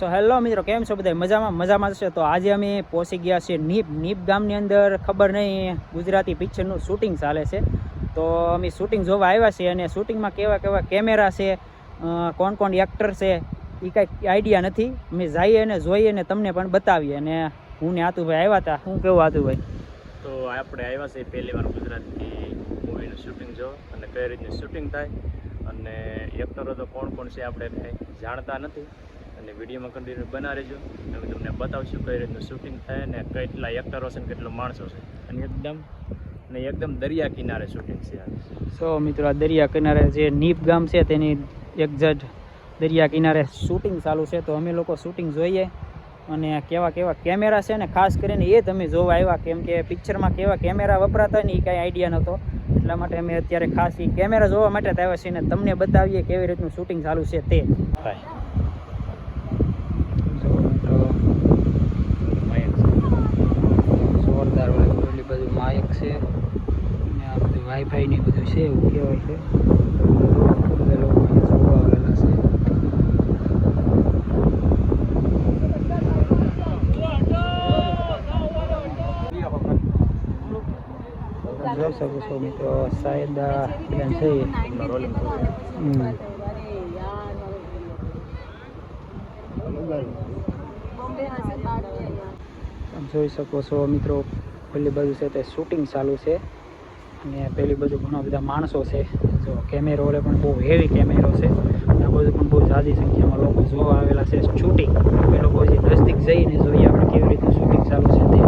So hello મિત્રો, કેમ છો બધા? મજામાં છે. તો આજે અમે પહોંચી ગયા છીએ નીપ ગામની અંદર. ખબર નહીં, ગુજરાતી પિક્ચરનું શૂટિંગ ચાલે છે. તો અમે શૂટિંગ જોવા આવ્યા છીએ અને શૂટિંગમાં કેવા કેમેરા છે, કોણ એક્ટર છે એ કાંઈ આઈડિયા નથી. અમે જઈએ અને જોઈએ અને તમને પણ બતાવીએ. અને હું ને આતુભાઈ આવ્યા હતા. શું કેવું આતુભાઈ? તો આપણે આવ્યા છીએ પહેલી વાર ગુજરાતી મૂવીનું શૂટિંગ જોવા અને કઈ રીતનું શૂટિંગ થાય અને એક્ટરો તો કોણ છે આપણે કંઈ જાણતા નથી. અને વિડીયોમાં કન્ટિન્યુ બના રહેજો. અમે તમને બતાવશું કઈ રીતનું શૂટિંગ થાય ને કેટલા એક્ટરો છે ને કેટલો માણસો છે. અને એકદમ દરિયા કિનારે શૂટિંગ છે. સો મિત્રો, આ દરિયા કિનારે જે નીપ ગામ છે તેની એક્ઝેક્ટ દરિયા કિનારે શૂટિંગ ચાલુ છે. તો અમે લોકો શૂટિંગ જોઈએ અને કેવા કેમેરા છે ને ખાસ કરીને એ તમે જોવા આવ્યા. કેમ કે પિક્ચરમાં કેવા કેમેરા વપરાતા હોય ને એ કાંઈ આઈડિયા નહોતો. એટલા માટે અમે અત્યારે ખાસ એ કેમેરા જોવા માટે આવ્યા છીએ ને તમને બતાવીએ કેવી રીતનું શૂટિંગ ચાલુ છે તે. જોરદાર ઓલી બધું માયક છે ને આ બધું વાઈફાઈ ને બધું છે એવું કહેવાય છે. બધા લોકો જોવા આવેલા છે. જોઈ શકો છો મિત્રો, શાયદ પ્લેન છે. જોઈ શકો છો મિત્રો, પેલી બાજુ છે તે શૂટિંગ ચાલુ છે અને પેલી બાજુ ઘણા બધા માણસો છે. જો કેમેરો ઓલે પણ બહુ હેવી કેમેરો છે. આ બધું પણ બહુ ઝાઝી સંખ્યામાં લોકો જોવા આવેલા છે શૂટિંગ. એ લોકો જે નજદીક જઈને જોઈએ આપણે કેવી રીતનું શૂટિંગ ચાલુ છે તે.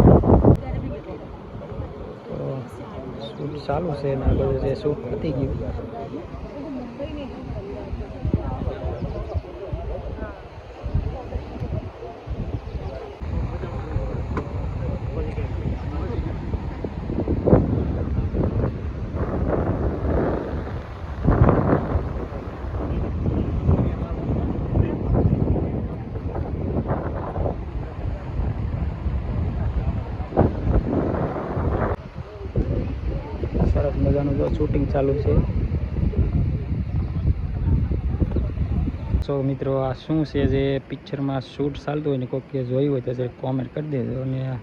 તો શૂટ ચાલુ છે ને આ બધું જે શૂટ પતી ગયું. સરસ મજાનું જો શૂટિંગ ચાલુ છે. સો મિત્રો, આ શું છે જે પિક્ચરમાં શૂટ ચાલતું હોય ને કોઈક જોયું હોય તો જે કોમેન્ટ કરી દેજો. અને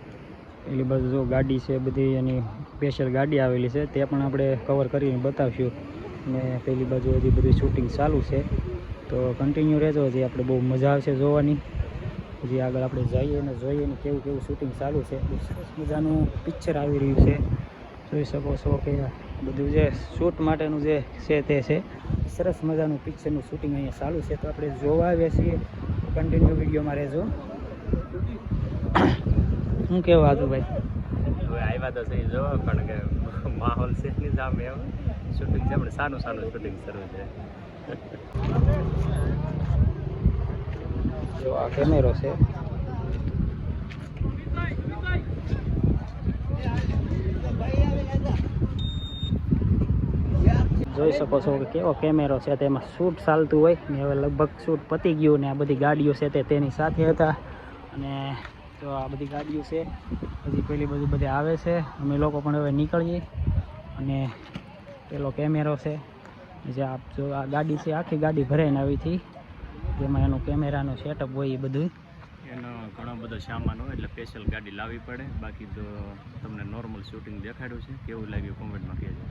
પેલી બાજુ જો ગાડી છે બધી, એની સ્પેશિયલ ગાડી આવેલી છે તે પણ આપણે કવર કરીને બતાવશું. અને પેલી બાજુ હજી બધી શૂટિંગ ચાલુ છે. તો કન્ટિન્યુ રહેજો, હજી આપણે બહુ મજા આવશે જોવાની. હજી આગળ આપણે જઈએ અને જોઈએ ને કેવું શૂટિંગ ચાલુ છે. સરસ મજાનું પિક્ચર આવી રહ્યું છે. જોઈ શકો છો કે બધું જે શૂટ માટેનું જે છે તે છે. સરસ મજાનું પિક્ચરનું શૂટિંગ અહીંયા ચાલુ છે. તો આપણે જોવા આવ્યા છીએ. કન્ટિન્યુ વિડીયોમાં રહેજો. શું કહેવું હતું ભાઈ? હવે આવ્યા તો સહી જો, કારણ કે માહોલ છે ની સામે એમ શૂટિંગ છે. આપણે સાનું શૂટિંગ શરૂ છે. જો આ કેમેરો છે. જોઈ શકો છો કે કેવો કેમેરો છે. તેમાં શૂટ ચાલતું હોય ને હવે લગભગ શૂટ પતી ગયું ને આ બધી ગાડીઓ છે તે તેની સાથે હતા. અને જો આ બધી ગાડીઓ છે હજી પેલી બધી આવે છે. અમે લોકો પણ હવે નીકળીએ. અને પેલો કેમેરો છે જે જો આ ગાડી છે, આખી ગાડી ભરાઈને આવી હતી, જેમાં એનું કેમેરાનું સેટઅપ હોય એ બધું. એનો ઘણો બધો સામાન હોય એટલે સ્પેશિયલ ગાડી લાવવી પડે. બાકી તો તમને નોર્મલ શૂટિંગ દેખાડ્યું છે. કેવું લાગ્યું કોમેન્ટમાં કહેજો.